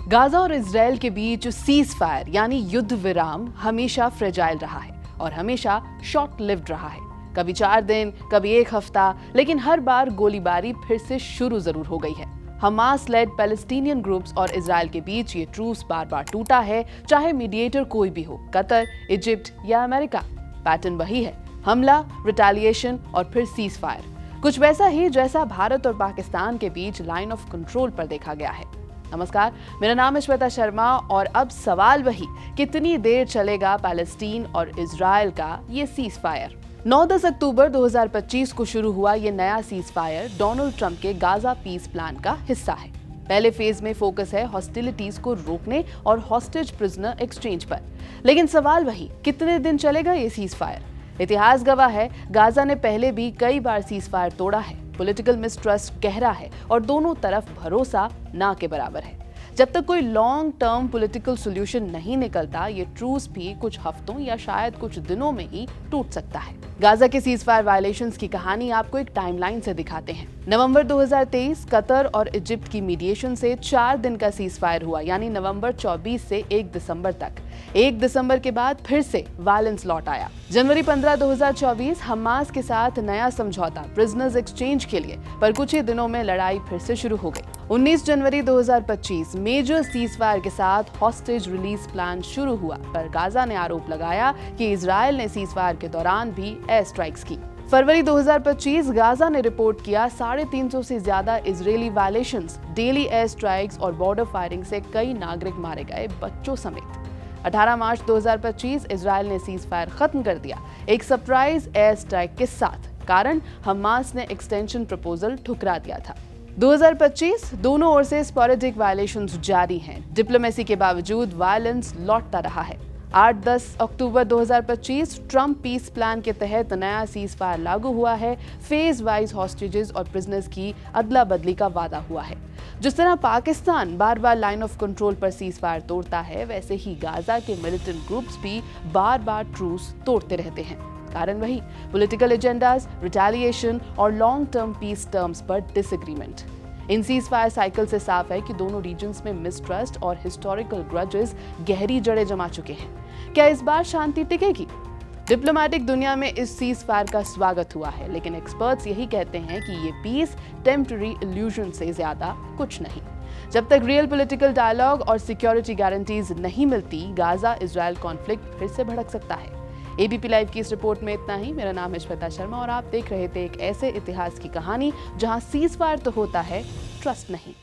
Gaza और Israel के बीच cease fire यानी युद्ध विराम हमेशा फ्रेजाइल रहा है और हमेशा शॉर्ट लिव्ड रहा है। कभी 4 दिन, कभी 1 हफ्ता, लेकिन हर बार गोलीबारी फिर से शुरू जरूर हो गई है। हमास लेड पैलेस्टीनियन ग्रुप्स और इजराइल के बीच ये ट्रूस बार बार टूटा है, चाहे मीडिएटर कोई भी हो, कतर, इजिप्ट या अमेरिका। पैटर्न वही है, हमला, रिटेलिएशन और फिर सीज फायर। कुछ वैसा ही जैसा भारत और पाकिस्तान के बीच लाइन ऑफ कंट्रोल पर देखा गया है। नमस्कार, मेरा नाम है श्वेता शर्मा और अब सवाल वही, कितनी देर चलेगा पैलेस्टीन और इजराइल का ये सीज फायर। 9-10 अक्टूबर 2025 को शुरू हुआ ये नया सीज फायर डोनाल्ड ट्रंप के गाजा पीस प्लान का हिस्सा है। पहले फेज में फोकस है हॉस्टिलिटीज को रोकने और हॉस्टेज प्रिजनर एक्सचेंज पर। लेकिन सवाल वही, कितने दिन चलेगा ये सीज फायर? इतिहास गवाह है, गाजा ने पहले भी कई बार सीज फायर तोड़ा है। पॉलिटिकल मिसट्रस्ट गहरा है और दोनों तरफ भरोसा ना के बराबर है। जब तक कोई लॉन्ग टर्म पॉलिटिकल सॉल्यूशन नहीं निकलता, ये ट्रूस भी कुछ हफ्तों या शायद कुछ दिनों में ही टूट सकता है। गाजा के सीज फायर वायलेशंस की कहानी आपको एक टाइमलाइन से दिखाते हैं। नवंबर 2023 कतर और इजिप्ट की मीडिएशन से 4 दिन का सीज फायर हुआ, यानी नवंबर 24 से 1 दिसंबर तक। 1 दिसंबर के बाद फिर से वायलेंस लौट आया। जनवरी 15, 2024 हमास के साथ नया समझौता प्रिजनर्स एक्सचेंज के लिए, पर कुछ ही दिनों में लड़ाई फिर से शुरू हो गई। 19 जनवरी 2025 मेजर सीज फायर के साथ हॉस्टेज रिलीज प्लान शुरू हुआ, पर गाजा ने आरोप लगाया कि इजराइल ने सीज फायर के दौरान भी एयर स्ट्राइक्स की। फरवरी 2025 गाजा ने रिपोर्ट किया 350 से ज्यादा Israeli violations, daily air strikes और बॉर्डर फायरिंग से कई नागरिक मारे गए, बच्चों समेत। 18 मार्च 2025 इजराइल ने सीज फायर खत्म कर दिया, एक सरप्राइज एयर स्ट्राइक के साथ। कारण, हमास ने एक्सटेंशन प्रपोजल ठुकरा दिया था। 2025 दोनों ओर से स्पोरेडिक वायलेशंस जारी हैं। डिप्लोमेसी के बावजूद वायलेंस लौटता रहा है। 8-10 अक्टूबर 2025 ट्रंप पीस प्लान के तहत नया सीज फायर लागू हुआ है। फेज वाइज हॉस्टेजेस और प्रिजनर्स की अदला बदली का वादा हुआ है। जिस तरह पाकिस्तान बार बार लाइन ऑफ कंट्रोल पर सीज फायर तोड़ता है, वैसे ही गाजा के मिलिटेंट ग्रुप्स भी बार बार ट्रूस तोड़ते रहते हैं। कारण वही, पॉलिटिकल एजेंडाज, रिटेलिएशन और लॉन्ग टर्म पीस टर्म्स पर disagreement. In cease fire cycle से साफ है कि दोनों रीजन्स में मिसट्रस्ट और हिस्टोरिकल ग्रजेस गहरी जड़ें जमा चुके हैं। क्या इस बार शांति टिकेगी? डिप्लोमेटिक दुनिया में इस सीज फायर का स्वागत हुआ है, लेकिन एक्सपर्ट्स यही कहते हैं कि ये पीस टेम्पररी इल्यूजन से ज्यादा कुछ नहीं। जब तक रियल पॉलिटिकल डायलॉग और सिक्योरिटी गारंटीज नहीं मिलती, गाजा इजराइल कॉन्फ्लिक्ट फिर से भड़क सकता है। एबीपी लाइव की इस रिपोर्ट में इतना ही। मेरा नाम है श्वेता शर्मा और आप देख रहे थे एक ऐसे इतिहास की कहानी जहां सीज फायर तो होता है, ट्रस्ट नहीं।